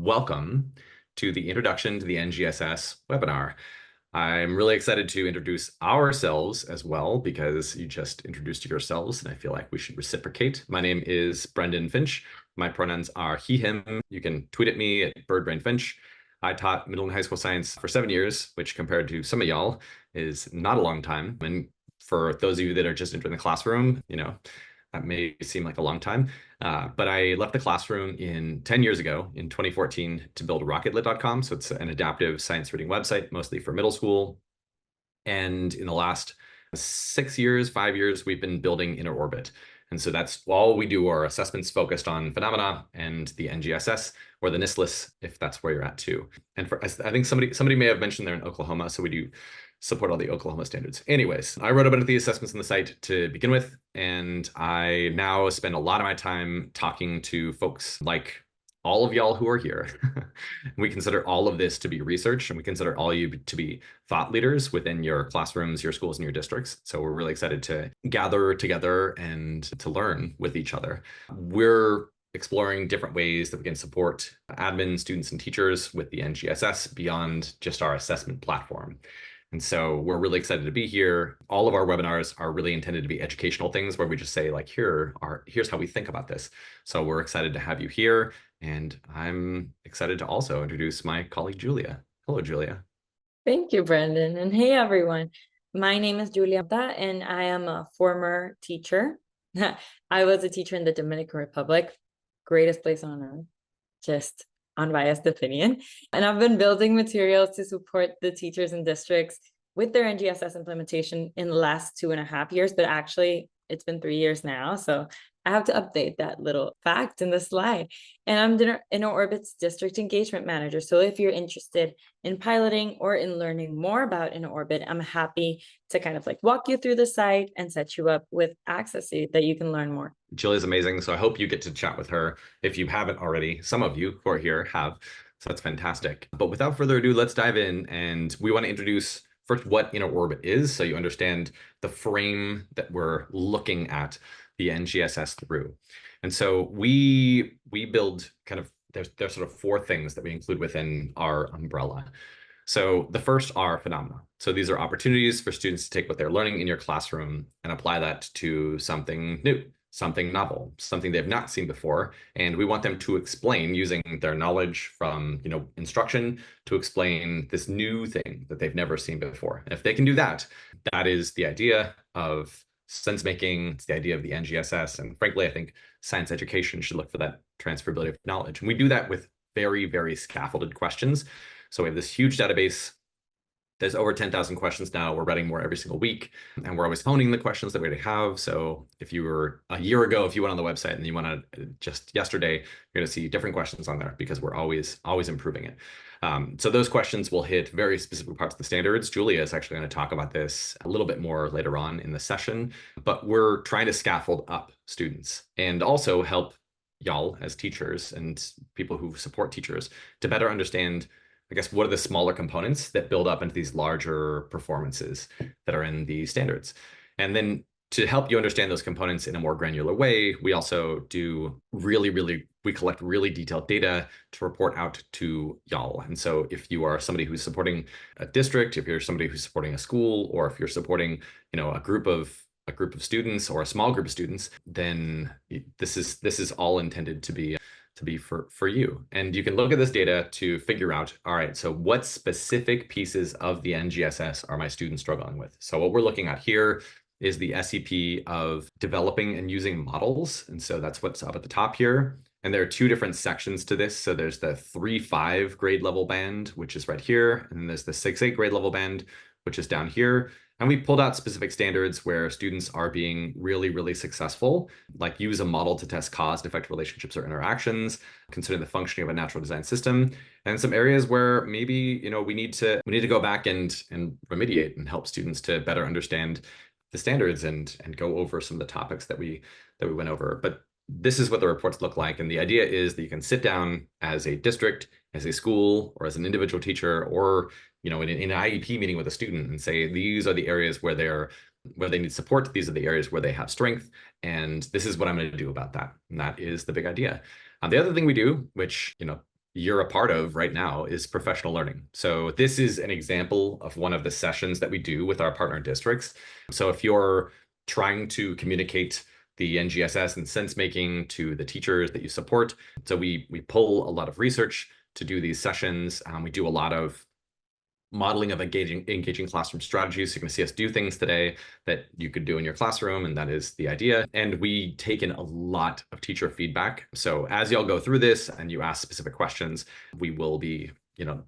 welcome to the Introduction to the NGSS webinar. I'm really excited to introduce ourselves as well because you just introduced yourselves and I feel like we should reciprocate. My name is Brendan Finch. My pronouns are he, him. You can tweet at me at birdbrainfinch. I taught middle and high school science for 7 years, which compared to some of y'all is not a long time. And for those of you that are just entering the classroom, that may seem like a long time. But I left the classroom 10 years ago in 2014 to build rocketlit.com. So it's an adaptive science reading website, mostly for middle school. And in the last 5 years, we've been building Inner Orbit. And so that's all we do are assessments focused on phenomena and the NGSS or the NISLIS, if that's where you're at too. And I think somebody may have mentioned they're in Oklahoma, so we do support all the Oklahoma standards. Anyways, I wrote a bunch of the assessments on the site to begin with, and I now spend a lot of my time talking to folks like all of y'all who are here. We consider all of this to be research, and we consider all you to be thought leaders within your classrooms, your schools, and your districts. So we're really excited to gather together and to learn with each other. We're exploring different ways that we can support admin, students, and teachers with the NGSS beyond just our assessment platform. And so we're really excited to be here. All of our webinars are really intended to be educational things where we just say like, here's how we think about this. So we're excited to have you here. And I'm excited to also introduce my colleague, Julia. Hello, Julia. Thank you, Brendan. And hey, everyone. My name is Julia, and I am a former teacher. I was a teacher in the Dominican Republic, greatest place on earth, just unbiased opinion. And I've been building materials to support the teachers and districts with their NGSS implementation in the last 2.5 years, but actually it's been 3 years now. So I have to update that little fact in the slide. And I'm Inner Orbit's district engagement manager. So if you're interested in piloting or in learning more about Inner Orbit, I'm happy to kind of like walk you through the site and set you up with access so that you can learn more. Julia's amazing. So I hope you get to chat with her. If you haven't already, some of you who are here have. So that's fantastic. But without further ado, let's dive in. And we want to introduce first what Inner Orbit is, so you understand the frame that we're looking at the NGSS through. And so we build kind of, there's sort of 4 things that we include within our umbrella. So the first are phenomena. So these are opportunities for students to take what they're learning in your classroom and apply that to something new, something novel, something they've not seen before. And we want them to explain using their knowledge from, instruction to explain this new thing that they've never seen before. And if they can do that, that is the idea of Sensemaking. It's the idea of the NGSS. And frankly, I think science education should look for that transferability of knowledge. And we do that with very, very scaffolded questions. So we have this huge database. There's over 10,000 questions now. We're writing more every single week, and we're always honing the questions that we already have. So if you were a year ago, if you went on the website and you went on just yesterday, you're going to see different questions on there because we're always improving it. So those questions will hit very specific parts of the standards. Julia is actually going to talk about this a little bit more later on in the session, but we're trying to scaffold up students and also help y'all as teachers and people who support teachers to better understand, I guess, what are the smaller components that build up into these larger performances that are in the standards. And then to help you understand those components in a more granular way, we also do we collect really detailed data to report out to y'all. And so if you are somebody who's supporting a district, if you're somebody who's supporting a school, or if you're supporting, a group of students or a small group of students, then this is all intended to be for you. And you can look at this data to figure out, all right, so what specific pieces of the NGSS are my students struggling with? So what we're looking at here is the SEP of developing and using models. And so that's what's up at the top here. And there are 2 different sections to this. So there's the 3-5 grade level band, which is right here. And then there's the 6-8 grade level band, which is down here. And we pulled out specific standards where students are being really, really successful, like use a model to test cause and effect relationships or interactions, considering the functioning of a natural design system, and some areas where maybe, we need to go back and remediate and help students to better understand the standards and go over some of the topics that we went over. But this is what the reports look like. And the idea is that you can sit down as a district, as a school, or as an individual teacher, or in an IEP meeting with a student and say, these are the areas where they need support. These are the areas where they have strength. And this is what I'm going to do about that. And that is the big idea. The other thing we do, which, you're a part of right now is professional learning. So this is an example of one of the sessions that we do with our partner districts. So if you're trying to communicate the NGSS and sense making to the teachers that you support, so we pull a lot of research to do these sessions. We do a lot of modeling of engaging classroom strategies. So you're going to see us do things today that you could do in your classroom, and that is the idea. And we take in a lot of teacher feedback. So as y'all go through this and you ask specific questions, we will be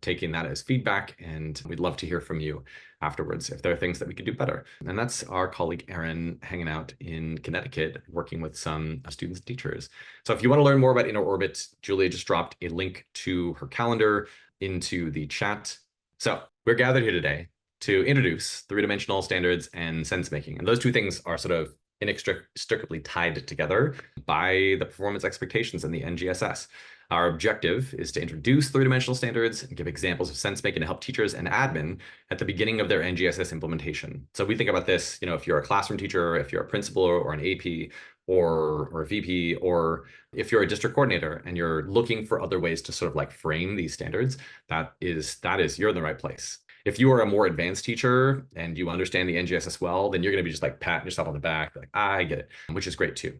taking that as feedback, and we'd love to hear from you afterwards if there are things that we could do better. And that's our colleague Erin hanging out in Connecticut, working with some students and teachers. So if you want to learn more about Inner Orbit, Julia just dropped a link to her calendar into the chat. So we're gathered here today to introduce three-dimensional standards and sense making. And those two things are sort of inextricably tied together by the performance expectations in the NGSS. Our objective is to introduce three-dimensional standards and give examples of sense making to help teachers and admin at the beginning of their NGSS implementation. So we think about this, if you're a classroom teacher, if you're a principal or an AP, or a VP, or if you're a district coordinator and you're looking for other ways to sort of like frame these standards, that is you're in the right place. If you are a more advanced teacher and you understand the NGSS well, then you're going to be just like patting yourself on the back, like, I get it, which is great too.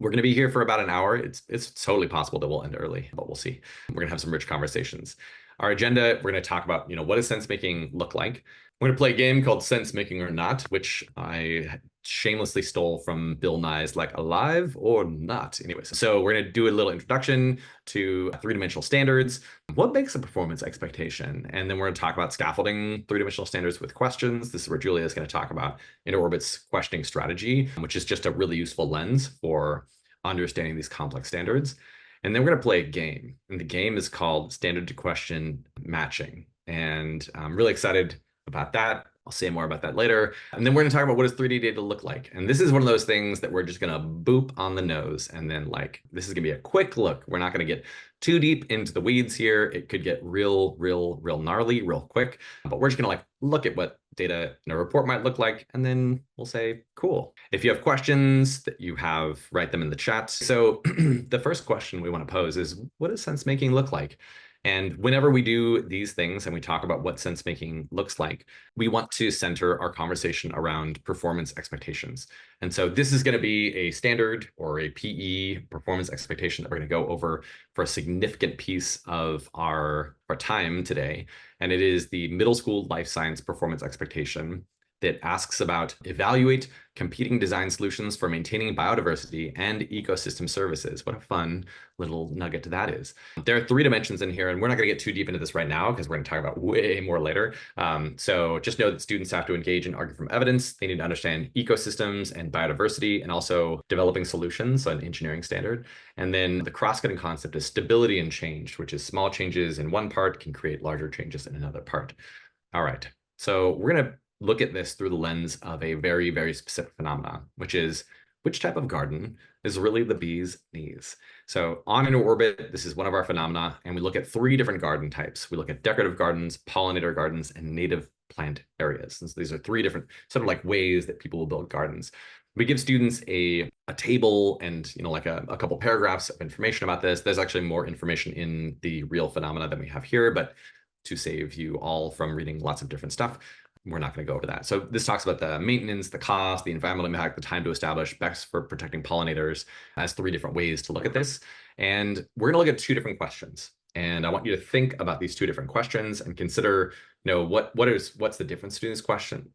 We're going to be here for about an hour. It's totally possible that we'll end early, but we'll see. We're going to have some rich conversations. Our agenda, we're going to talk about, what does sense making look like? We're going to play a game called Sense Making or Not, which I shamelessly stole from Bill Nye's like Alive or Not. Anyways, so we're going to do a little introduction to three-dimensional standards. What makes a performance expectation? And then we're going to talk about scaffolding three-dimensional standards with questions. This is where Julia is going to talk about InterOrbit's questioning strategy, which is just a really useful lens for understanding these complex standards. And then we're going to play a game. And the game is called Standard to Question Matching. And I'm really excited about that. I'll say more about that later. And then we're going to talk about what does 3D data look like. And this is one of those things that we're just going to boop on the nose. And then this is going to be a quick look. We're not going to get too deep into the weeds here. It could get real gnarly, real quick. But we're just going to look at what data in a report might look like. And then we'll say, cool. If you have questions that you have, write them in the chat. So the first question we want to pose is, what does sense making look like? And whenever we do these things and we talk about what sense making looks like, we want to center our conversation around performance expectations. And so this is going to be a standard or a PE performance expectation that we're going to go over for a significant piece of our time today. And it is the middle school life science performance expectation that asks about evaluate competing design solutions for maintaining biodiversity and ecosystem services. What a fun little nugget that is. There are 3 dimensions in here, and we're not going to get too deep into this right now because we're going to talk about way more later. So just know that students have to engage and argue from evidence. They need to understand ecosystems and biodiversity and also developing solutions, so an engineering standard. And then the cross-cutting concept is stability and change, which is small changes in one part can create larger changes in another part. All right, so we're going to look at this through the lens of a very specific phenomenon, which is which type of garden is really the bee's knees. So on Inner Orbit, this is one of our phenomena, and we look at 3 different garden types. We look at decorative gardens, pollinator gardens, and native plant areas. And so these are 3 different sort of like ways that people will build gardens. We give students a table and a couple paragraphs of information about this. There's actually more information in the real phenomena than we have here, but to save you all from reading lots of different stuff, we're not going to go over that. So this talks about the maintenance, the cost, the environmental impact, the time to establish, best for protecting pollinators as 3 different ways to look at this. And we're going to look at 2 different questions. And I want you to think about these 2 different questions and consider, what's the difference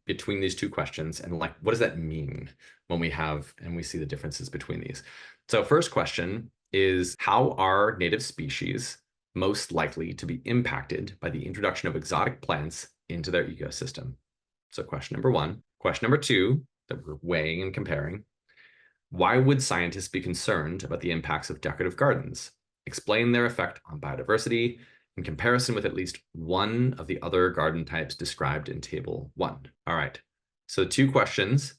between these 2 questions, and what does that mean when we see the differences between these. So first question is, how are native species most likely to be impacted by the introduction of exotic plants into their ecosystem? So question number 1. Question number 2 that we're weighing and comparing: why would scientists be concerned about the impacts of decorative gardens? Explain their effect on biodiversity in comparison with at least one of the other garden types described in table 1. All right, so 2 questions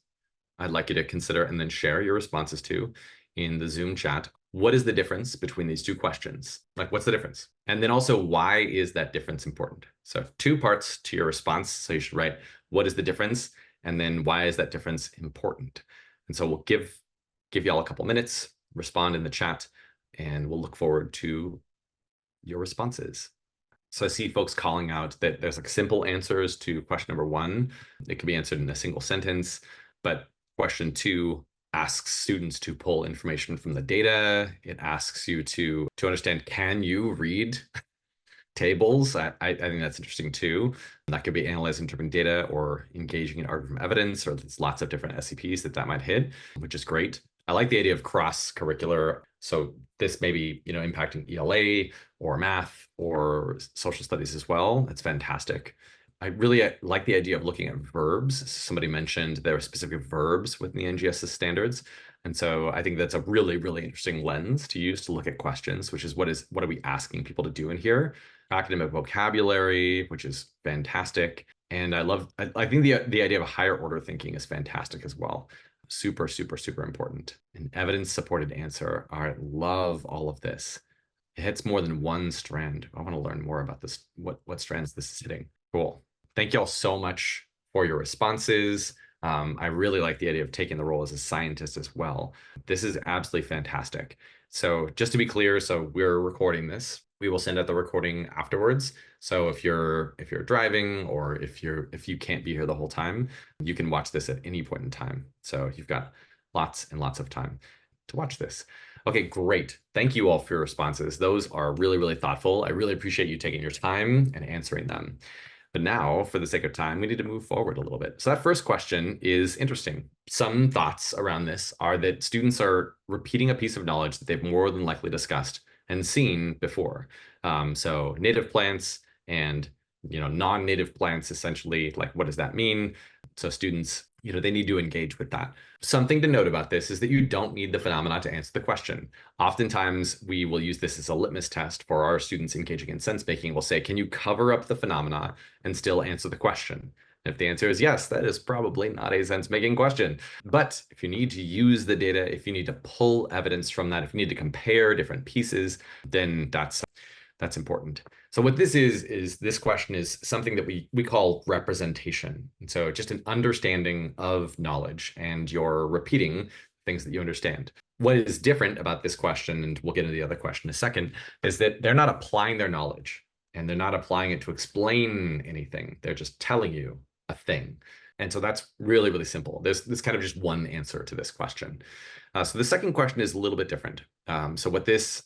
I'd like you to consider and then share your responses to in the Zoom chat. What is the difference between these 2 questions? What's the difference? And then also, why is that difference important? So 2 parts to your response. So you should write, what is the difference? And then why is that difference important? And so we'll give y'all a couple minutes, respond in the chat, and we'll look forward to your responses. So I see folks calling out that there's like simple answers to question number one. It can be answered in a single sentence, but question two asks students to pull information from the data. It asks you to understand, can you read tables? I think that's interesting too. That could be analyzing interpreting data or engaging in argument from evidence, or there's lots of different SCPs that might hit, which is great. I like the idea of cross-curricular. So this may be, impacting ELA or math or social studies as well. It's fantastic. I really like the idea of looking at verbs. Somebody mentioned there are specific verbs within the NGSS standards. And so I think that's a really, really interesting lens to use to look at questions, which is what are we asking people to do in here? Academic vocabulary, which is fantastic. And I think the idea of higher order thinking is fantastic as well. Super, super, super important. An evidence-supported answer. I love all of this. It hits more than one strand. I want to learn more about this, what strands this is hitting. Cool. Thank you all so much for your responses. I really like the idea of taking the role as a scientist as well. This is absolutely fantastic. So just to be clear, so we're recording this. We will send out the recording afterwards. So if you're driving or if you can't be here the whole time, you can watch this at any point in time. So you've got lots and lots of time to watch this. Okay, great. Thank you all for your responses. Those are really, really thoughtful. I really appreciate you taking your time and answering them. But now, for the sake of time, we need to move forward a little bit. So that first question is interesting. Some thoughts around this are that students are repeating a piece of knowledge that they've more than likely discussed and seen before. So native plants and non-native plants, essentially, like what does that mean? So students, they need to engage with that. Something to note about this is that you don't need the phenomena to answer the question. Oftentimes, we will use this as a litmus test for our students engaging in sense making. We'll say, can you cover up the phenomena and still answer the question? If the answer is yes, that is probably not a sense-making question. But if you need to use the data, if you need to pull evidence from that, if you need to compare different pieces, then that's important. So what this is this question is something that we call representation. And so just an understanding of knowledge, and you're repeating things that you understand. What is different about this question, and we'll get into the other question in a second, is that they're not applying their knowledge, and they're not applying it to explain anything. They're just telling you a thing. And so that's really, really simple. There's kind of just one answer to this question. So the second question is a little bit different. So what this,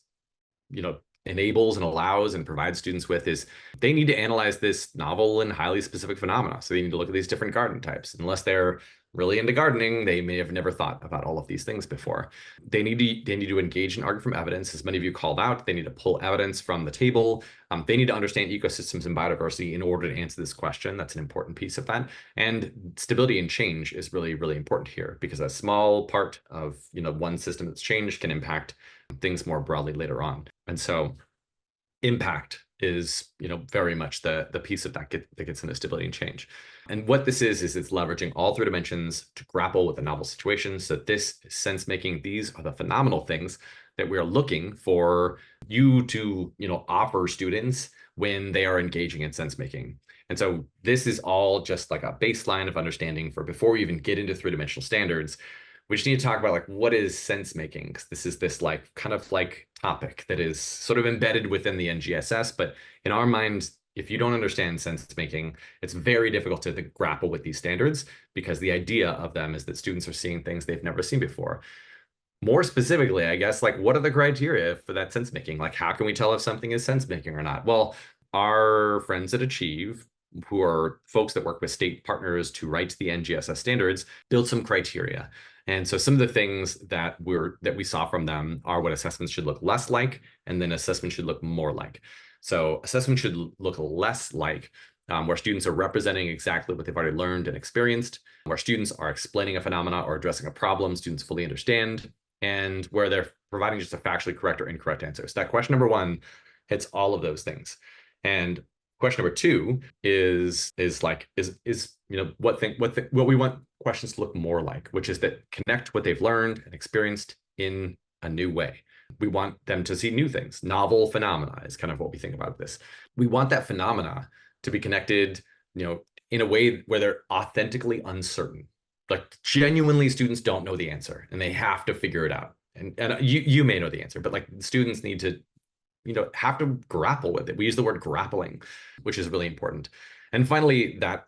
enables and allows and provides students with is they need to analyze this novel and highly specific phenomena. So they need to look at these different garden types. Unless they're really into gardening, they may have never thought about all of these things before. They need to engage in argument from evidence, as many of you called out. They need to pull evidence from the table. They need to understand ecosystems and biodiversity in order to answer this question. That's an important piece of that. And stability and change is really, really important here, because a small part of one system that's changed can impact things more broadly later on. And so impact is very much the piece of that gets into stability and change. And what this is it's leveraging all three dimensions to grapple with a novel situation. So this is sense making. These are the phenomenal things that we are looking for you to offer students when they are engaging in sense making. And so this is all just like a baseline of understanding for before we even get into three-dimensional standards. We just need to talk about like what is sense making, because this is this like kind of like topic that is sort of embedded within the NGSS. But in our minds, if you don't understand sense making, it's very difficult to grapple with these standards, because the idea of them is that students are seeing things they've never seen before. More specifically, I guess, like what are the criteria for that sense making? Like how can we tell if something is sense making or not? Well, our friends at Achieve, who are folks that work with state partners to write the NGSS standards, build some criteria. And so some of the things that we saw from them are what assessments should look less like, and then assessment should look more like. So assessment should look less like where students are representing exactly what they've already learned and experienced, where students are explaining a phenomena or addressing a problem students fully understand, and where they're providing just a factually correct or incorrect answer. So that question number one hits all of those things. And question number two is what we want questions to look more like, which is that connect what they've learned and experienced in a new way. We want them to see new things. Novel phenomena is kind of what we think about this. We want that phenomena to be connected, in a way where they're authentically uncertain. Like genuinely students don't know the answer and they have to figure it out. And you may know the answer, but like students need to have to grapple with it. We use the word grappling, which is really important. And finally, that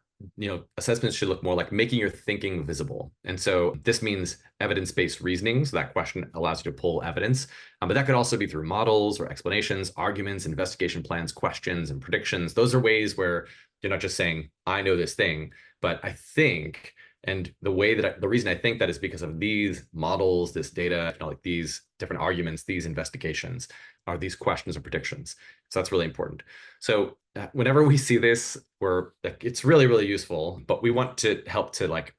assessments should look more like making your thinking visible. And so this means evidence-based reasoning. So that question allows you to pull evidence, but that could also be through models or explanations, arguments, investigation plans, questions, and predictions. Those are ways where you're not just saying, I know this thing, but I think, and the reason I think that is because of these models, this data, like these different arguments, these investigations, are these questions or predictions. So that's really important. So whenever we see this, it's really, really useful, but we want to help to like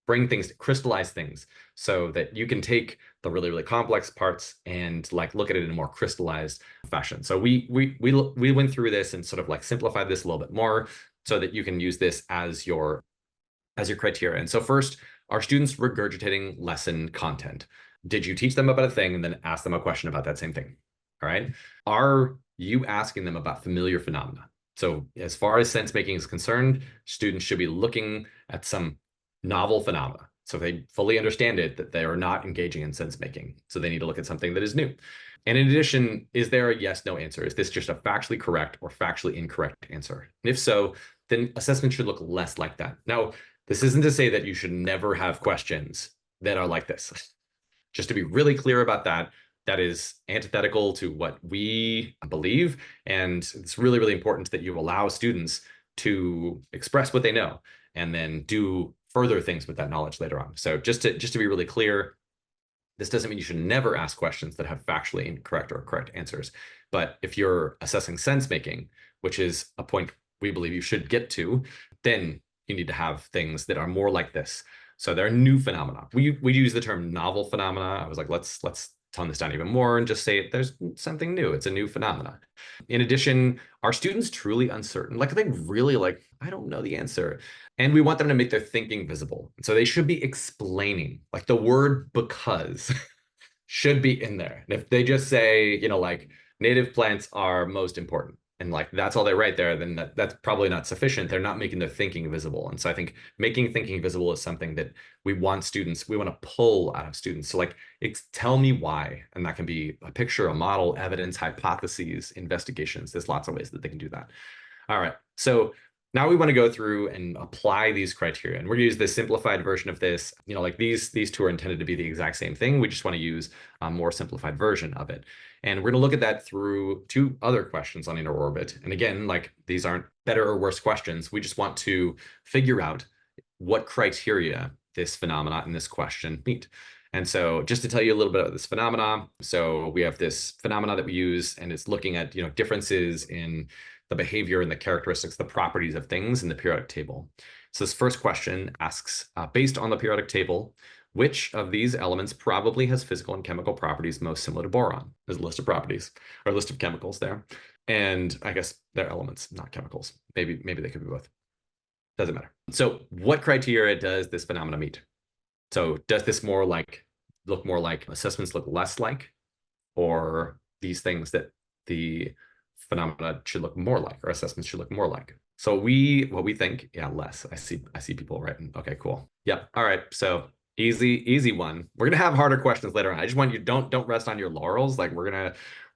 bring things, crystallize things so that you can take the really, really complex parts and like look at it in a more crystallized fashion. So we went through this and sort of like simplified this a little bit more so that you can use this as your criteria. And so first, are students regurgitating lesson content? Did you teach them about a thing and then ask them a question about that same thing? All right. Are you asking them about familiar phenomena? So as far as sense making is concerned, students should be looking at some novel phenomena. So if they fully understand it, that they are not engaging in sense making. So they need to look at something that is new. And in addition, is there a yes, no answer? Is this just a factually correct or factually incorrect answer? And if so, then assessment should look less like that. Now, this isn't to say that you should never have questions that are like this. Just to be really clear about that, that is antithetical to what we believe. And it's really, really important that you allow students to express what they know and then do further things with that knowledge later on. So just to be really clear, this doesn't mean you should never ask questions that have factually incorrect or correct answers. But if you're assessing sense making, which is a point we believe you should get to, then you need to have things that are more like this. So there are new phenomena. We use the term novel phenomena. I was like, let's tone this down even more and just say there's something new. It's a new phenomena. In addition, are students truly uncertain? Like, are they really like, I don't know the answer? And we want them to make their thinking visible. So they should be explaining, like the word because should be in there. And if they just say, like native plants are most important, and like that's all they write there, then that's probably not sufficient. They're not making their thinking visible. And so I think making thinking visible is something that we want to pull out of students. So like, tell me why. And that can be a picture, a model, evidence, hypotheses, investigations. There's lots of ways that they can do that. All right. So now we want to go through and apply these criteria. And we're going to use the simplified version of this. Like these two are intended to be the exact same thing. We just want to use a more simplified version of it. And we're going to look at that through two other questions on inner orbit. And again, like these aren't better or worse questions. We just want to figure out what criteria this phenomena in this question meet. And so just to tell you a little bit about this phenomena, so we have this phenomena that we use, and it's looking at differences in the behavior and the characteristics, the properties of things in the periodic table. So this first question asks, based on the periodic table, which of these elements probably has physical and chemical properties most similar to boron? There's a list of properties or a list of chemicals there. And I guess they're elements, not chemicals. Maybe they could be both. Doesn't matter. So what criteria does this phenomena meet? So does this look more like assessments look less like, or these things that the phenomena should look more like, or assessments should look more like? So what we think, yeah, less. I see people writing. Okay, cool. Yep. All right. So easy one. We're gonna have harder questions later on. I just want you don't rest on your laurels. Like we're gonna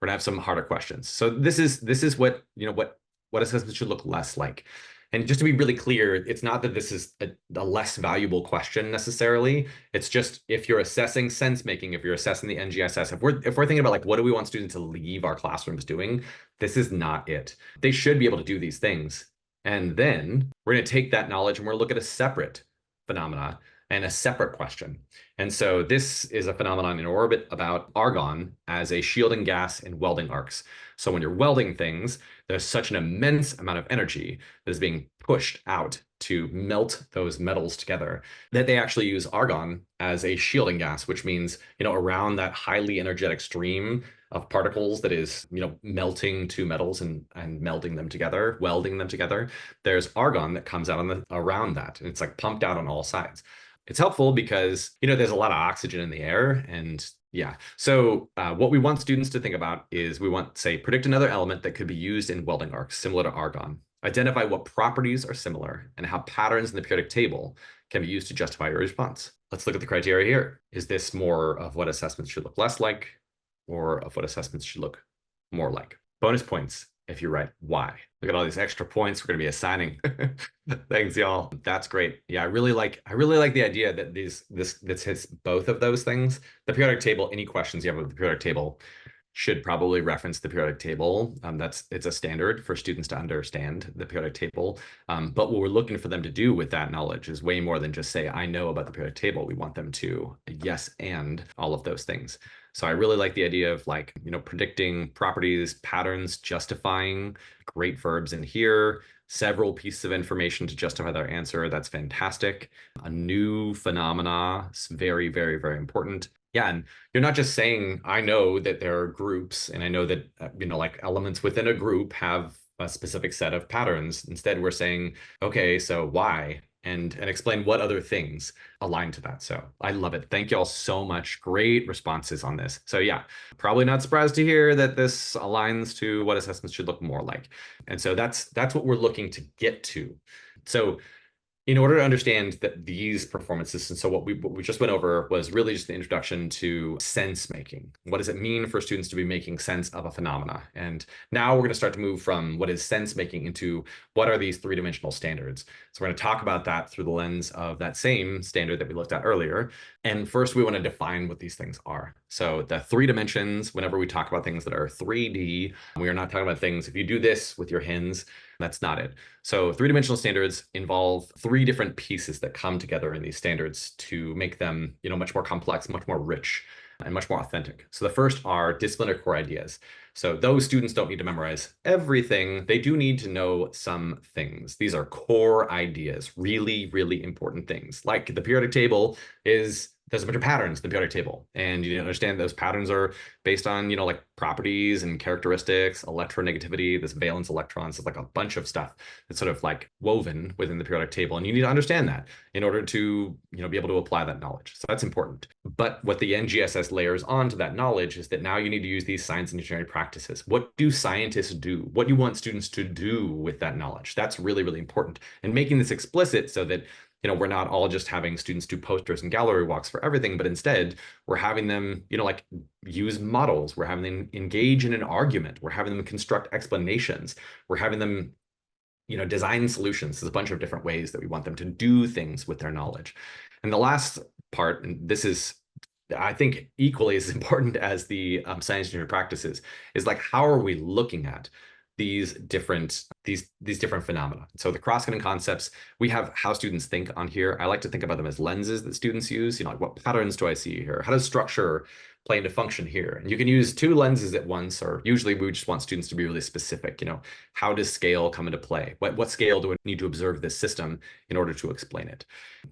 have some harder questions. So this is what what assessments should look less like. And just to be really clear, it's not that this is a less valuable question necessarily. It's just if you're assessing sense making, if you're assessing the NGSS, if we're thinking about like what do we want students to leave our classrooms doing, this is not it. They should be able to do these things. And then we're going to take that knowledge and we're going to look at a separate phenomena and a separate question. And so this is a phenomenon in orbit about argon as a shielding gas in welding arcs. So when you're welding things, there's such an immense amount of energy that is being pushed out to melt those metals together that they actually use argon as a shielding gas, which means, around that highly energetic stream of particles that is, melting two metals and melding them together, welding them together, there's argon that comes out around that. And it's like pumped out on all sides. It's helpful because, there's a lot of oxygen in the air. And yeah, so what we want students to think about is we want, say, predict another element that could be used in welding arcs similar to argon. Identify what properties are similar and how patterns in the periodic table can be used to justify your response. Let's look at the criteria here. Is this more of what assessments should look less like, or of what assessments should look more like? Bonus points if you write why. Look at all these extra points we're going to be assigning. Thanks, y'all. That's great. Yeah, I really like the idea that this hits both of those things. The periodic table, any questions you have with the periodic table should probably reference the periodic table. It's a standard for students to understand the periodic table. But what we're looking for them to do with that knowledge is way more than just say, I know about the periodic table. We want them to yes and all of those things. So I really like the idea of like, predicting properties, patterns, justifying great verbs in here, several pieces of information to justify their answer. That's fantastic. A new phenomena is very, very, very important. Yeah, and you're not just saying, I know that there are groups and I know that, like elements within a group have a specific set of patterns. Instead, we're saying, okay, so why? And explain what other things align to that. So I love it. Thank you all so much. Great responses on this. So yeah, probably not surprised to hear that this aligns to what assessments should look more like. And so that's what we're looking to get to. So in order to understand that these performances, and so what we just went over was really just the introduction to sense making. What does it mean for students to be making sense of a phenomena? And now we're going to start to move from what is sense making into what are these three-dimensional standards. So we're going to talk about that through the lens of that same standard that we looked at earlier. And first, we want to define what these things are. So the three dimensions, whenever we talk about things that are 3D, we are not talking about things, if you do this with your hands, that's not it. So three-dimensional standards involve three different pieces that come together in these standards to make them, much more complex, much more rich, and much more authentic. So the first are disciplinary core ideas. So those students don't need to memorize everything. They do need to know some things. These are core ideas, really, really important things. Like the periodic table there's a bunch of patterns in the periodic table. And you understand those patterns are based on, like properties and characteristics, electronegativity, this valence electrons, it's like a bunch of stuff that's sort of like woven within the periodic table. And you need to understand that in order to, be able to apply that knowledge. So that's important. But what the NGSS layers onto that knowledge is that now you need to use these science and engineering practices. What do scientists do? What do you want students to do with that knowledge? That's really, really important. And making this explicit so that we're not all just having students do posters and gallery walks for everything, but instead we're having them, like use models. We're having them engage in an argument. We're having them construct explanations. We're having them, design solutions. There's a bunch of different ways that we want them to do things with their knowledge. And the last part, and this is, I think, equally as important as the science engineering practices, is like, how are we looking at these different phenomena? So the cross-cutting concepts, we have how students think on here. I like to think about them as lenses that students use. Like what patterns do I see here? How does structure play into function here? And you can use two lenses at once, or usually we just want students to be really specific. How does scale come into play? What scale do I need to observe this system in order to explain it?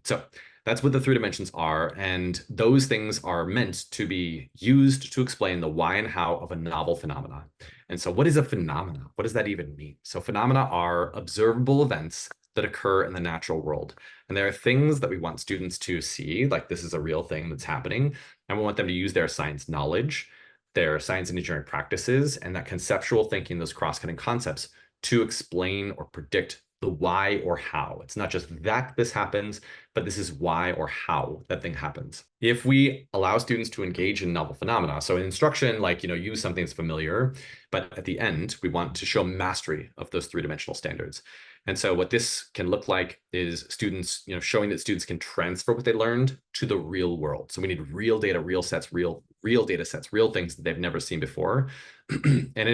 So that's what the three dimensions are. And those things are meant to be used to explain the why and how of a novel phenomena. And so what is a phenomena? What does that even mean? So phenomena are observable events that occur in the natural world. And there are things that we want students to see, like this is a real thing that's happening. And we want them to use their science knowledge, their science and engineering practices, and that conceptual thinking, those cross-cutting concepts, to explain or predict the why or how. It's not just that this happens, but this is why or how that thing happens. If we allow students to engage in novel phenomena, so in instruction, like, use something that's familiar, but at the end, we want to show mastery of those three-dimensional standards. And so what this can look like is students, showing that students can transfer what they learned to the real world. So we need real data, real sets, real data sets, real things that they've never seen before. And in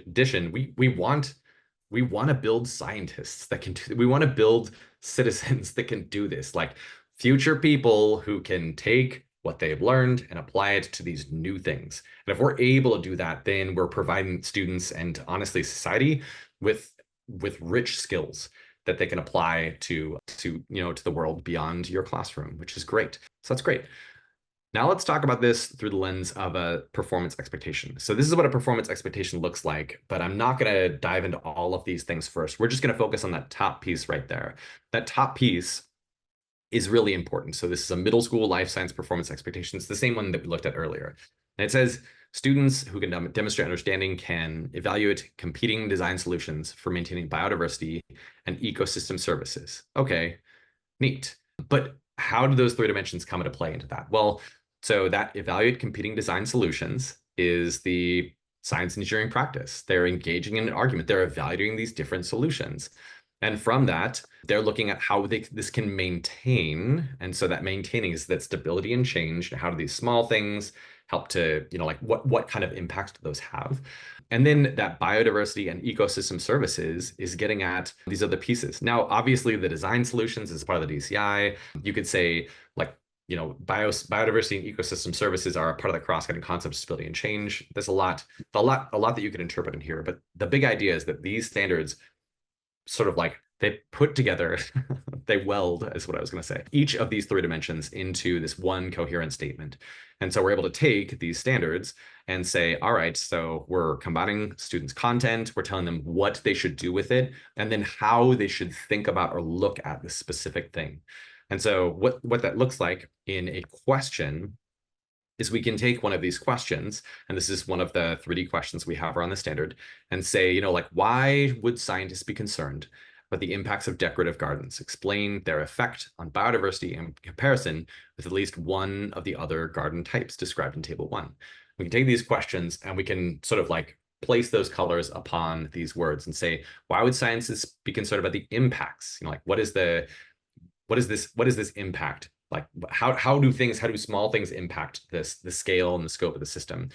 addition, we want to build scientists that can we want to build citizens that can do this, like future people who can take what they've learned and apply it to these new things. And if we're able to do that, then we're providing students and honestly society with rich skills that they can apply to the world beyond your classroom, which is great. So that's great. Now let's talk about this through the lens of a performance expectation. So this is what a performance expectation looks like, but I'm not going to dive into all of these things first. We're just going to focus on that top piece right there. That top piece is really important. So this is a middle school life science performance expectation. It's the same one that we looked at earlier. And it says students who can demonstrate understanding can evaluate competing design solutions for maintaining biodiversity and ecosystem services. Okay, neat. But how do those three dimensions come into play into that? Well, so that evaluate competing design solutions is the science engineering practice. They're engaging in an argument. They're evaluating these different solutions. And from that, they're looking at how this can maintain. And so that maintaining is that stability and change. How do these small things help to, like what kind of impact do those have? And then that biodiversity and ecosystem services is getting at these other pieces. Now, obviously, the design solutions is part of the DCI. You could say, like, biodiversity and ecosystem services are a part of the cross-cutting concept of stability and change. There's a lot that you can interpret in here, but the big idea is that these standards sort of like they put together, they weld, is what I was going to say, each of these 3 dimensions into this one coherent statement. And so we're able to take these standards and say, all right, so we're combining students' content, we're telling them what they should do with it, and then how they should think about or look at this specific thing. And so what that looks like in a question is we can take one of these questions, and this is one of the 3D questions we have around the standard, and say, like, why would scientists be concerned about the impacts of decorative gardens? Explain their effect on biodiversity in comparison with at least one of the other garden types described in Table 1. We can take these questions and we can sort of like place those colors upon these words and say, why would scientists be concerned about the impacts? Like, what is this impact? Like, how do small things impact the scale and the scope of the system?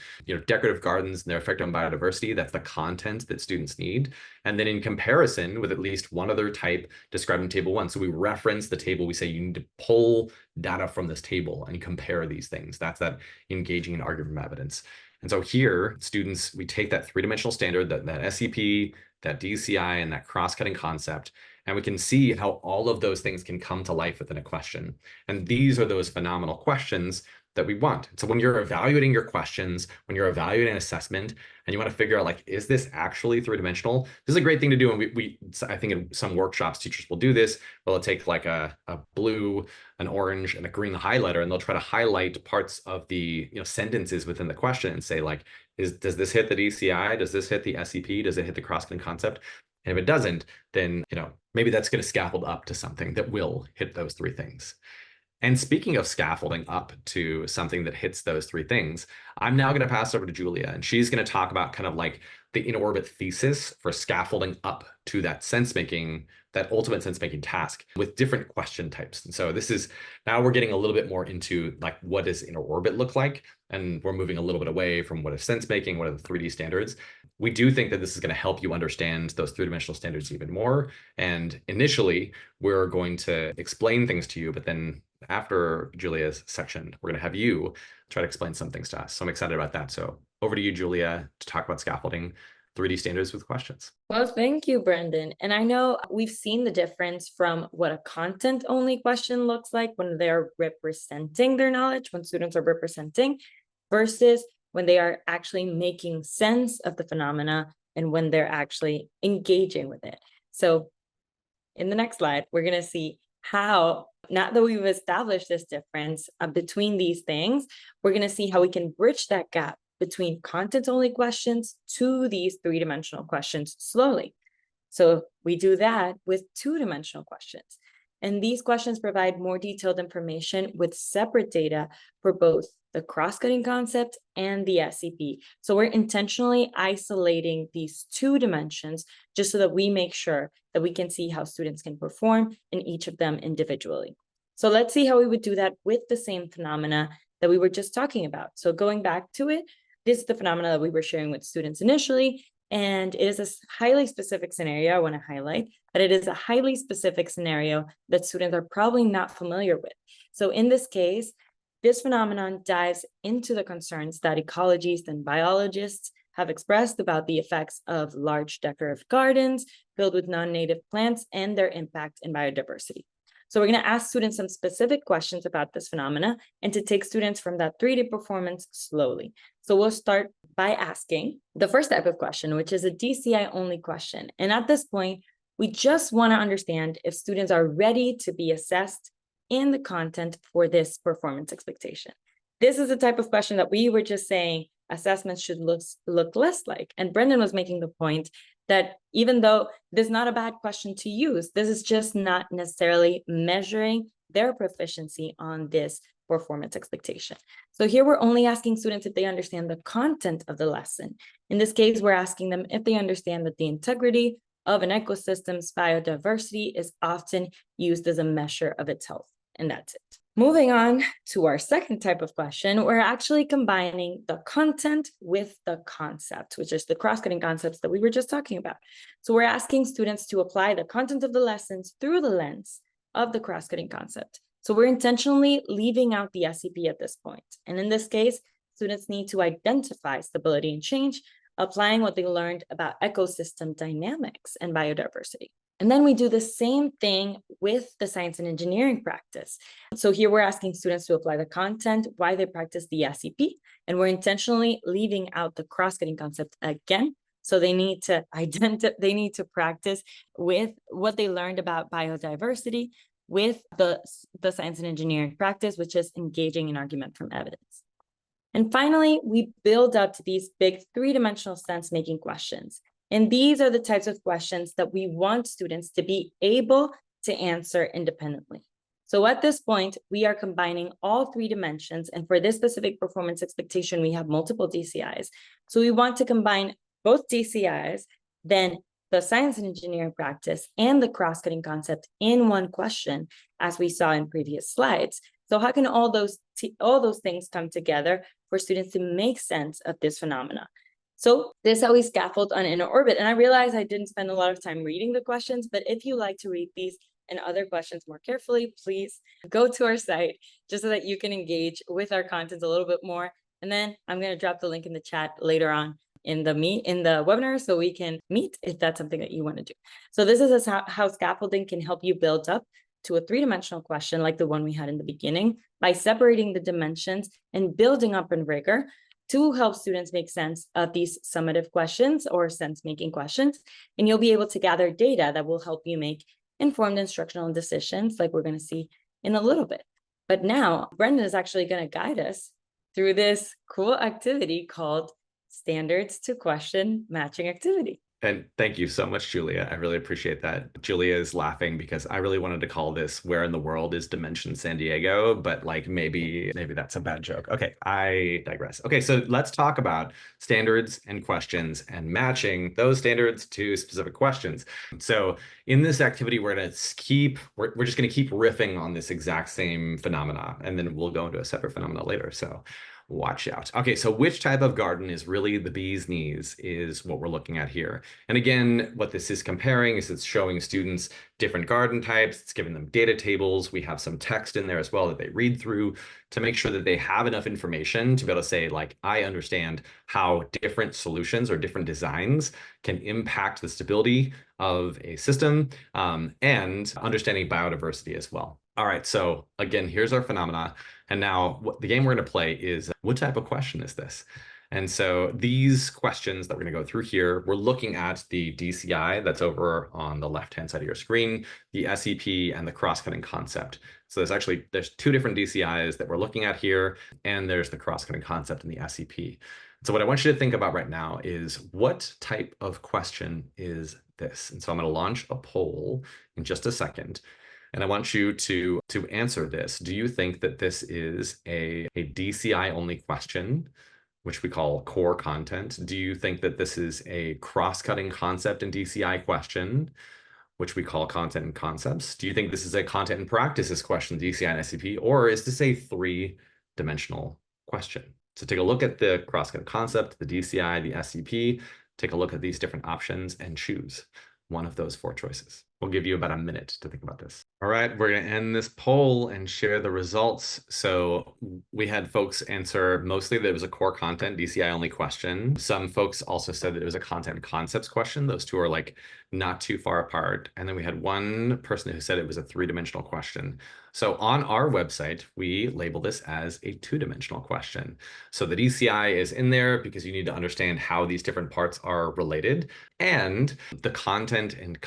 Decorative gardens and their effect on biodiversity, that's the content that students need. And then in comparison with at least one other type described in Table 1. So we reference the table, we say you need to pull data from this table and compare these things. That's that engaging in argument from evidence. And so here, students, we take that 3-dimensional standard, that SEP, that DCI, and that cross-cutting concept, and we can see how all of those things can come to life within a question. And these are those phenomenal questions that we want. So when you're evaluating your questions, when you're evaluating an assessment, and you want to figure out, like, is this actually 3-dimensional? This is a great thing to do. And I think in some workshops, teachers will do this. They'll take like a blue, an orange, and a green highlighter, and they'll try to highlight parts of the sentences within the question and say, like, does this hit the DCI? Does this hit the SEP? Does it hit the cross-cutting concept? And if it doesn't, then maybe that's going to scaffold up to something that will hit those 3 things. And speaking of scaffolding up to something that hits those 3 things, I'm now going to pass over to Julia, and she's going to talk about kind of like the in-orbit thesis for scaffolding up to that that ultimate sense-making task with different question types. And so now we're getting a little bit more into, like, what does inner orbit look like? And we're moving a little bit away from what is sense-making, what are the 3D standards. We do think that this is going to help you understand those 3-dimensional standards even more. And initially, we're going to explain things to you, but then after Julia's section, we're going to have you try to explain some things to us. So I'm excited about that. So over to you, Julia, to talk about scaffolding 3D standards with questions. Well, thank you, Brendan. And I know we've seen the difference from what a content-only question looks like when they're representing their knowledge, when students are representing, versus when they are actually making sense of the phenomena and when they're actually engaging with it. So in the next slide, we're going to see how, now that we've established this difference between these things, we're going to see how we can bridge that gap between content-only questions to these 3-dimensional questions slowly. So we do that with 2-dimensional questions. And these questions provide more detailed information with separate data for both the cross-cutting concept and the SEP. So we're intentionally isolating these 2 dimensions just so that we make sure that we can see how students can perform in each of them individually. So let's see how we would do that with the same phenomena that we were just talking about. So going back to it, this is the phenomena that we were sharing with students initially, and it is a highly specific scenario. I want to highlight that it is a highly specific scenario that students are probably not familiar with. So in this case, this phenomenon dives into the concerns that ecologists and biologists have expressed about the effects of large decorative gardens filled with non-native plants and their impact in biodiversity. So we're going to ask students some specific questions about this phenomena and to take students from that 3D performance slowly. So we'll start by asking the first type of question, which is a DCI only question. And at this point, we just want to understand if students are ready to be assessed in the content for this performance expectation. This is the type of question that we were just saying assessments should look less like. And Brendan was making the point that even though this is not a bad question to use, this is just not necessarily measuring their proficiency on this performance expectation. So here we're only asking students if they understand the content of the lesson. In this case, we're asking them if they understand that the integrity of an ecosystem's biodiversity is often used as a measure of its health. And that's it. Moving on to our second type of question, we're actually combining the content with the concept, which is the cross-cutting concepts that we were just talking about. So we're asking students to apply the content of the lessons through the lens of the cross-cutting concept. So we're intentionally leaving out the SEP at this point. And in this case, students need to identify stability and change, applying what they learned about ecosystem dynamics and biodiversity. And then we do the same thing with the science and engineering practice. So here we're asking students to apply the content, why they practice the SEP, and we're intentionally leaving out the cross-cutting concept again. So they need to practice with what they learned about biodiversity with the science and engineering practice, which is engaging in argument from evidence. And finally, we build up to these big three-dimensional sense-making questions. And these are the types of questions that we want students to be able to answer independently. So at this point, we are combining all three dimensions. And for this specific performance expectation, we have multiple DCIs. So we want to combine both DCIs, then the science and engineering practice and the cross-cutting concept in one question, as we saw in previous slides. So how can all those things come together for students to make sense of this phenomena? So this is how we scaffold on inner orbit. And I realize I didn't spend a lot of time reading the questions, but if you like to read these and other questions more carefully, please go to our site just so that you can engage with our content a little bit more. And then I'm going to drop the link in the chat later on in the webinar so we can meet if that's something that you want to do. So this is how scaffolding can help you build up to a three-dimensional question like the one we had in the beginning by separating the dimensions and building up in rigor to help students make sense of these summative questions or sense-making questions. And you'll be able to gather data that will help you make informed instructional decisions like we're going to see in a little bit. But now Brendan is actually going to guide us through this cool activity called standards to question matching activity. And thank you so much, Julia. I really appreciate that. Julia is laughing because I really wanted to call this "Where in the World is Dimension San Diego?" But like maybe that's a bad joke. Okay, I digress. Okay, so let's talk about standards and questions and matching those standards to specific questions. So in this activity, we're just gonna keep riffing on this exact same phenomena, and then we'll go into a separate phenomena later. So watch out. Okay, so which type of garden is really the bee's knees is what we're looking at here. And again, what this is comparing is it's showing students different garden types. It's giving them data tables. We have some text in there as well that they read through to make sure that they have enough information to be able to say, like, I understand how different solutions or different designs can impact the stability of a system and understanding biodiversity as well. All right, so again, here's our phenomena. And now the game we're going to play is, what type of question is this? And so these questions that we're going to go through here, we're looking at the DCI that's over on the left-hand side of your screen, the SEP, and the cross-cutting concept. So there's two different DCIs that we're looking at here, and there's the cross-cutting concept and the SEP. So what I want you to think about right now is, what type of question is this? And so I'm going to launch a poll in just a second. And I want you to answer this. Do you think that this is a DCI only question, which we call core content? Do you think that this is a cross-cutting concept and DCI question, which we call content and concepts? Do you think this is a content and practices question, DCI and SCP, or is this a three-dimensional question? So take a look at the cross-cutting concept, the DCI, the SCP, take a look at these different options and choose one of those four choices. We'll give you about a minute to think about this. All right, we're going to end this poll and share the results. So we had folks answer mostly that it was a core content DCI only question. Some folks also said that it was a content and concepts question. Those two are like not too far apart. And then we had one person who said it was a three-dimensional question. So on our website, we label this as a two-dimensional question. So the DCI is in there because you need to understand how these different parts are related, and the content and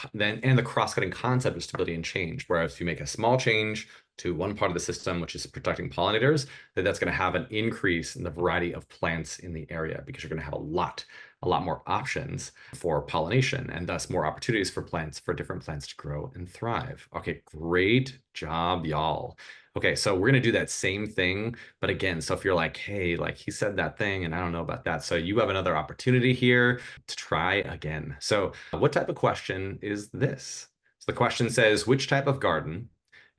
the cross-cutting concept of stability and change, where if you make a small change to one part of the system, which is protecting pollinators, that's going to have an increase in the variety of plants in the area because you're going to have a lot a lot more options for pollination and thus more opportunities for different plants to grow and thrive. Okay, great job, y'all. Okay, so we're gonna do that same thing, but again, so if you're like, hey, like he said that thing and I don't know about that, so you have another opportunity here to try again. So what type of question is this? So the question says, which type of garden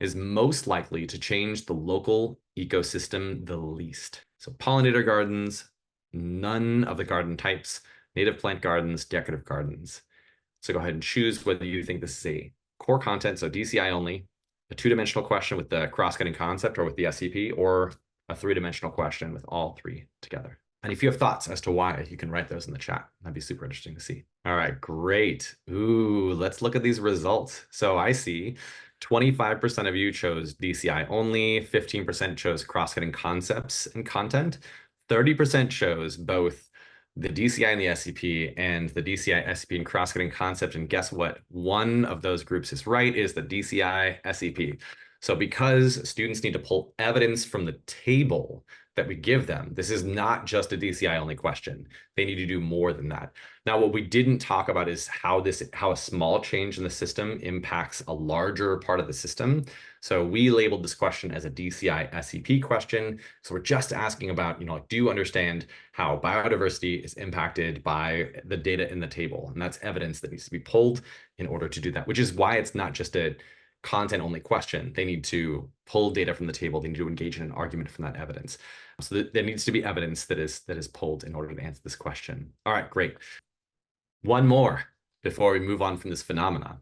is most likely to change the local ecosystem the least? So pollinator gardens, none of the garden types, native plant gardens, decorative gardens. So go ahead and choose whether you think this is a core content, so DCI only, a two-dimensional question with the cross-cutting concept or with the SCP, or a three-dimensional question with all three together. And if you have thoughts as to why, you can write those in the chat. That'd be super interesting to see. All right, great. Ooh, let's look at these results. So I see 25% of you chose DCI only, 15% chose cross-cutting concepts and content, 30% chose both the DCI and the SCP, and the DCI, SCP, and cross-cutting concept. And guess what? One of those groups is right, is the DCI, SCP. So because students need to pull evidence from the table that we give them, this is not just a DCI only question. They need to do more than that. Now, what we didn't talk about is how a small change in the system impacts a larger part of the system. So we labeled this question as a DCI SCP question. So we're just asking about, do you understand how biodiversity is impacted by the data in the table? And that's evidence that needs to be pulled in order to do that, which is why it's not just a content only question. They need to pull data from the table. They need to engage in an argument from that evidence. So there needs to be evidence that is pulled in order to answer this question. All right, great. One more before we move on from this phenomenon.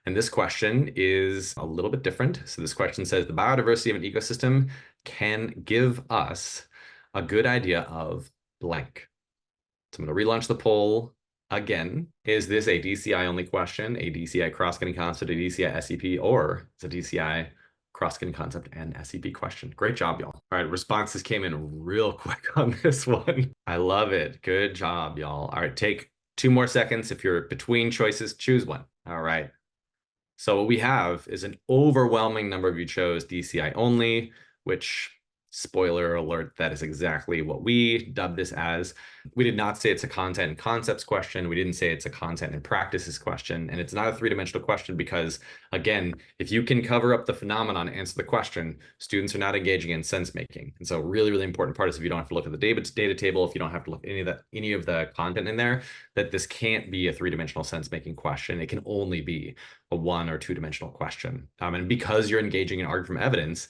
And this question is a little bit different. So this question says, the biodiversity of an ecosystem can give us a good idea of blank. So I'm going to relaunch the poll again. Is this a DCI only question, a DCI cross-cutting concept, a DCI SCP, or it's a DCI cross-cutting concept and SCP question? Great job, y'all. All right, responses came in real quick on this one. I love it. Good job, y'all. All right, take 2 more seconds. If you're between choices, choose one. All right. So what we have is an overwhelming number of you chose DCI only, which, spoiler alert, that is exactly what we dubbed this as. We did not say it's a content and concepts question. We didn't say it's a content and practices question. And it's not a three-dimensional question because, again, if you can cover up the phenomenon and answer the question, students are not engaging in sense making. And so really, really important part is if you don't have to look at the data table, if you don't have to look at any of the content in there, that this can't be a three-dimensional sense making question. It can only be a 1 or 2-dimensional question. And because you're engaging in argument from evidence,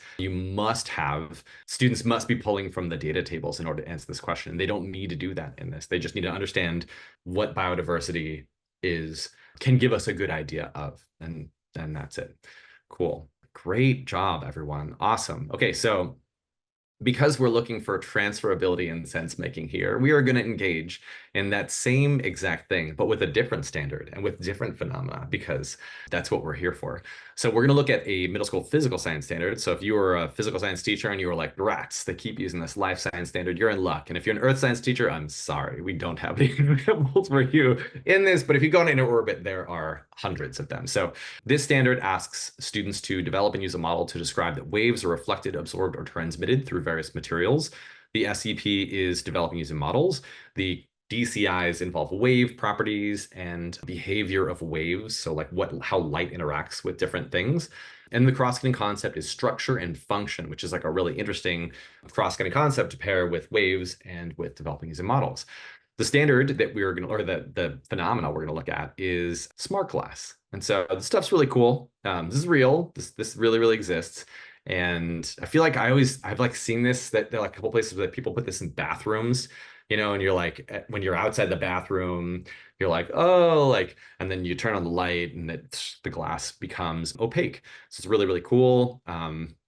students must be pulling from the data tables in order to answer this question. They don't need to do that in this. They just need to understand what biodiversity can give us a good idea of, and that's it. Cool. Great job, everyone. Awesome. Okay, so because we're looking for transferability and sense making here, we are going to engage in that same exact thing, but with a different standard and with different phenomena, because that's what we're here for. So we're going to look at a middle school physical science standard. So if you were a physical science teacher and you were like, rats, they keep using this life science standard, you're in luck. And if you're an earth science teacher, I'm sorry, we don't have any examples for you in this, but if you go on inner orbit, there are hundreds of them. So this standard asks students to develop and use a model to describe that waves are reflected, absorbed, or transmitted through various materials. The SCP is developing using models. The DCIs involve wave properties and behavior of waves, so like how light interacts with different things. And the cross-cutting concept is structure and function, which is like a really interesting cross-cutting concept to pair with waves and with developing using models. The standard that we're going to, or the phenomena we're going to look at is smart glass. And so this stuff's really cool. This is real. This really, really exists. And I feel like I've like seen this, that there are like a couple places that people put this in bathrooms, and you're like, when you're outside the bathroom, you're like, oh, like, and then you turn on the light and the glass becomes opaque. So it's really, really cool,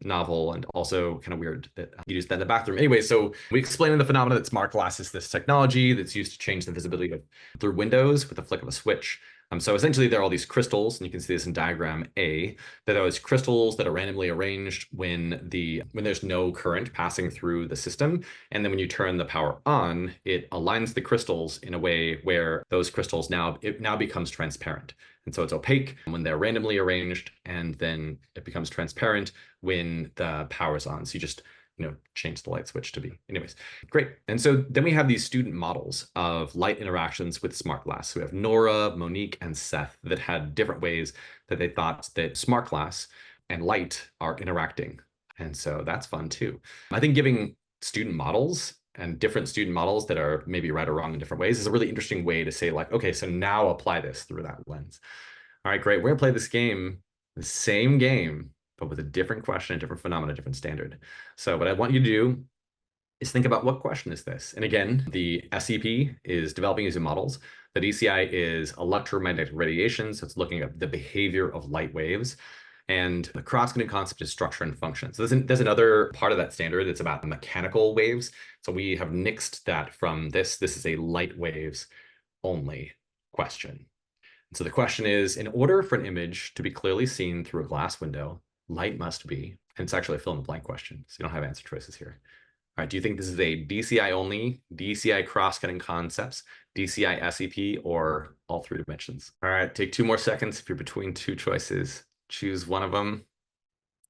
novel, and also kind of weird that you use that in the bathroom. Anyway, so we explain in the phenomena that smart glass is this technology that's used to change the visibility through windows with a flick of a switch. So essentially, there are all these crystals, and you can see this in diagram A, that are those crystals that are randomly arranged when there's no current passing through the system. And then when you turn the power on, it aligns the crystals in a way where those crystals now becomes transparent. And so it's opaque when they're randomly arranged, and then it becomes transparent when the power's on. So you just change the light switch to be. Anyways, great. And so then we have these student models of light interactions with smart glass. So we have Nora, Monique, and Seth that had different ways that they thought that smart glass and light are interacting. And so that's fun too. I think giving student models and different student models that are maybe right or wrong in different ways is a really interesting way to say like, okay, so now apply this through that lens. All right, great. We're gonna play this game, the same game, but with a different question, a different phenomena, different standard. So what I want you to do is think about what question is this? And again, the SEP is developing using models. The DCI is electromagnetic radiation, so it's looking at the behavior of light waves. And the cross-cutting concept is structure and function. So there's another part of that standard that's about mechanical waves. So we have nixed that from this. This is a light waves only question. And so the question is, in order for an image to be clearly seen through a glass window, light must be, and it's actually a fill in the blank question, so you don't have answer choices here. All right, do you think this is a DCI only, DCI cross-cutting concepts, DCI SEP, or all three dimensions? All right, take 2 more seconds if you're between 2 choices. Choose one of them.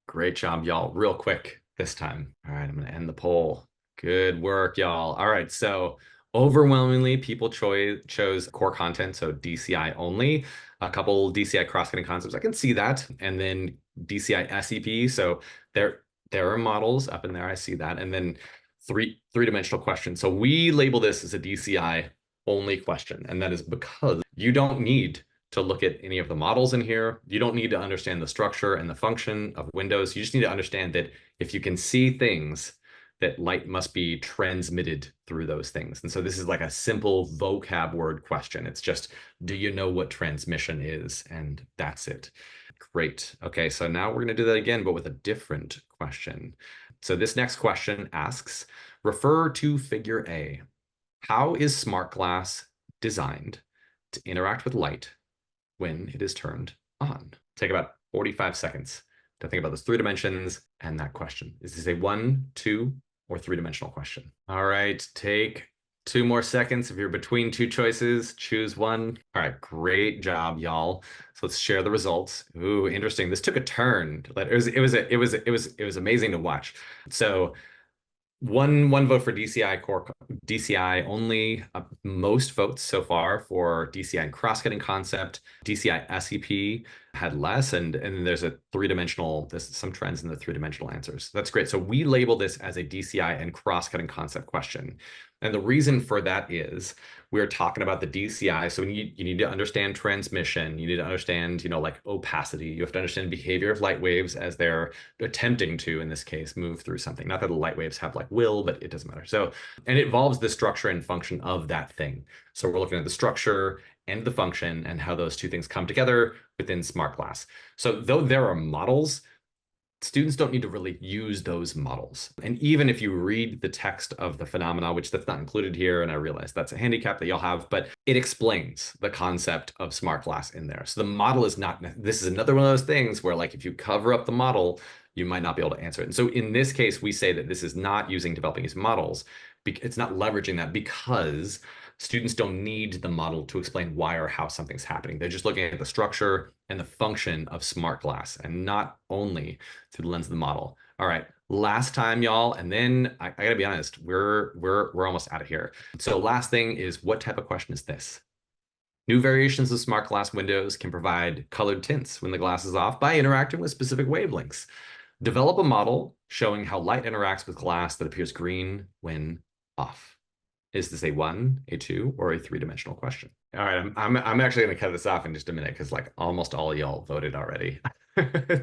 Great job, y'all. Real quick this time. All right, I'm going to end the poll. Good work, y'all. All right, so overwhelmingly, people chose core content, so DCI only. A couple DCI cross-cutting concepts, I can see that. And then DCI SEP, so there are models up in there, I see that. And then three-dimensional questions. So we label this as a DCI only question, and that is because you don't need to look at any of the models in here. You don't need to understand the structure and the function of windows. You just need to understand that if you can see things, that light must be transmitted through those things. And so this is like a simple vocab word question. It's just, do you know what transmission is? And that's it. Great. Okay, so now we're going to do that again, but with a different question. So this next question asks, refer to figure A. How is smart glass designed to interact with light when it is turned on? Take about 45 seconds to think about those 3 dimensions and that question. Is this a 1, 2, or 3-dimensional question? All right, take 2 more seconds. If you're between 2 choices, choose one. All right, great job, y'all. So let's share the results. Ooh, interesting. This took a turn. It was amazing to watch. So one vote for DCI only. Most votes so far for DCI and cross-cutting concept. DCI SEP had less, and there's some trends in the 3-dimensional answers. That's great. So we label this as a DCI and cross-cutting concept question. And the reason for that is we're talking about the DCI. So you need to understand transmission. You need to understand, like opacity. You have to understand behavior of light waves as they're attempting to, in this case, move through something. Not that the light waves have like will, but it doesn't matter. So, and it involves the structure and function of that thing. So we're looking at the structure and the function and how those 2 things come together within smart glass. So though there are models, students don't need to really use those models. And even if you read the text of the phenomena, which that's not included here, and I realize that's a handicap that y'all have, but it explains the concept of smart glass in there. So the model is not, this is another one of those things where like if you cover up the model, you might not be able to answer it. And so in this case, we say that this is not using developing these models. It's not leveraging that because students don't need the model to explain why or how something's happening. They're just looking at the structure and the function of smart glass and not only through the lens of the model. All right, last time, y'all, and then I gotta be honest, we're almost out of here. So last thing is, what type of question is this? New variations of smart glass windows can provide colored tints when the glass is off by interacting with specific wavelengths. Develop a model showing how light interacts with glass that appears green when off. Is this a 1, a 2, or a 3-dimensional question? All right, I'm actually going to cut this off in just a minute because like almost all y'all voted already.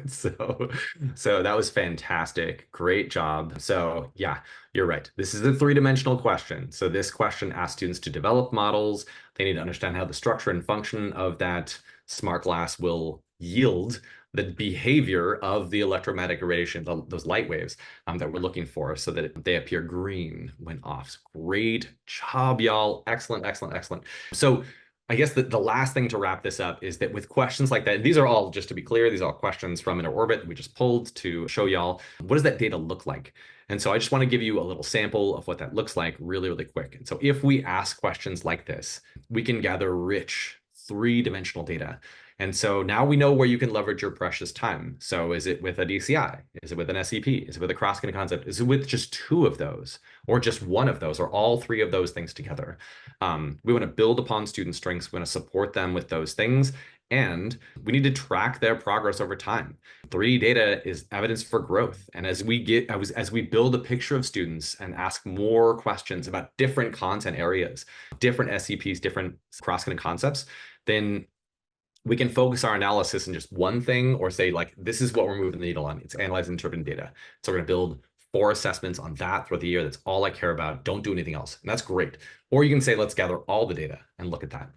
So that was fantastic. Great job. So yeah, you're right. This is a 3-dimensional question. So this question asks students to develop models. They need to understand how the structure and function of that smart glass will yield the behavior of the electromagnetic radiation, those light waves that we're looking for so that they appear green when off. So great job, y'all. Excellent, excellent, excellent. So I guess the last thing to wrap this up is that with questions like that, these are all, just to be clear, these are all questions from Inner Orbit we just pulled to show y'all what does that data look like. And so I just want to give you a little sample of what that looks like really, really quick. And so if we ask questions like this, we can gather rich 3-dimensional data. And so now we know where you can leverage your precious time. So is it with a DCI? Is it with an SEP? Is it with a cross-cutting concept? Is it with just two of those, or just one of those, or all three of those things together? We want to build upon student strengths. We want to support them with those things. And we need to track their progress over time. 3D data is evidence for growth. And as we build a picture of students and ask more questions about different content areas, different SCPs, different cross-cutting concepts, then we can focus our analysis in just one thing, or say, like, this is what we're moving the needle on. It's analyzing, interpreting data. So we're going to build 4 assessments on that throughout the year. That's all I care about. Don't do anything else. And that's great. Or you can say, let's gather all the data and look at that.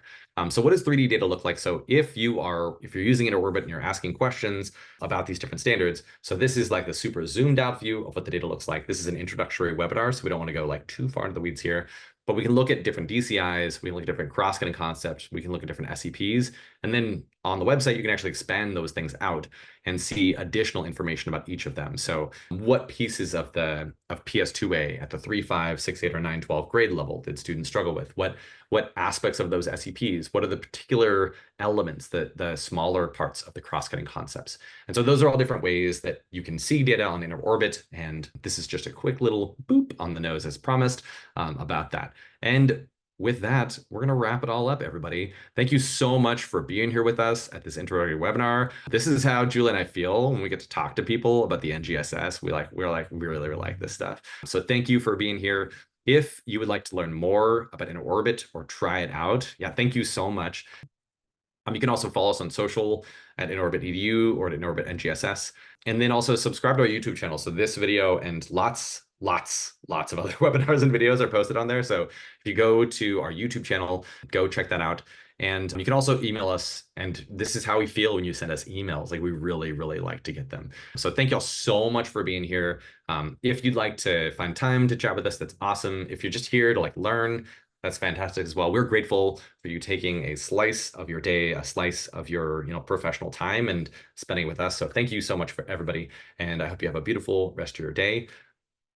So what does 3D data look like? So if you're using InterOrbit and you're asking questions about these different standards, so this is like the super zoomed out view of what the data looks like. This is an introductory webinar, so we don't want to go like too far into the weeds here. But we can look at different DCIs, we can look at different cross-cutting concepts, we can look at different SCPs, and then on the website, you can actually expand those things out and see additional information about each of them. So what pieces of PS2A at the 3, 5, 6, 8, or 9, 12 grade level did students struggle with? What aspects of those SCPs? What are the particular elements, the smaller parts of the cross-cutting concepts? And so those are all different ways that you can see data on InterOrbit. And this is just a quick little boop on the nose as promised about that. And with that, we're going to wrap it all up, everybody. Thank you so much for being here with us at this introductory webinar. This is how Julie and I feel when we get to talk to people about the NGSS. We really like this stuff. So thank you for being here. If you would like to learn more about InterOrbit or try it out, yeah, thank you so much. You can also follow us on social at InterOrbit.edu or at InterOrbit NGSS, and then also subscribe to our YouTube channel. So this video and lots of other webinars and videos are posted on there. So if you go to our YouTube channel, go check that out. And you can also email us. And this is how we feel when you send us emails. Like, we really like to get them. So thank y'all so much for being here. If you'd like to find time to chat with us, that's awesome. If you're just here to like learn, that's fantastic as well. We're grateful for you taking a slice of your day, a slice of your professional time and spending it with us. So thank you so much for everybody. And I hope you have a beautiful rest of your day.